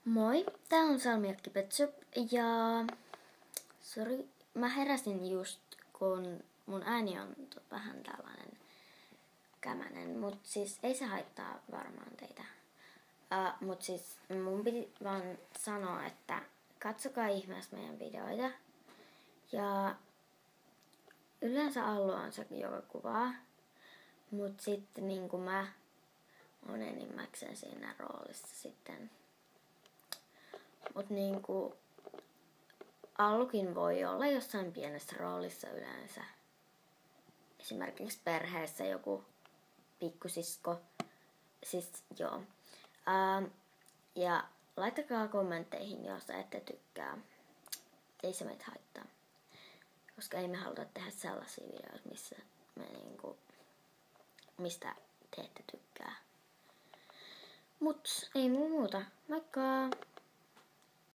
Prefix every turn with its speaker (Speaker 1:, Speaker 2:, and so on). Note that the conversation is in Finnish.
Speaker 1: Moi, tää on Salmiakki Petsup ja sori, mä heräsin just kun mun ääni on vähän tällainen kämänen, mut siis ei se haittaa varmaan teitä. Mut siis mun piti vaan sanoa, että katsokaa ihmeessä meidän videoita ja yleensä Allu on se, joka kuvaa, mut sitten niinku mä oon enimmäkseen siinä roolissa sitten. Mut niinku Allukin voi olla jossain pienessä roolissa yleensä. Esimerkiksi perheessä joku pikkusisko. Siis joo. Ja laittakaa kommentteihin, jos ette tykkää. Ei se meitä haittaa. Koska ei me haluta tehdä sellaisia videoita, missä me mistä te ette tykkää. Mut ei muuta. Moikka!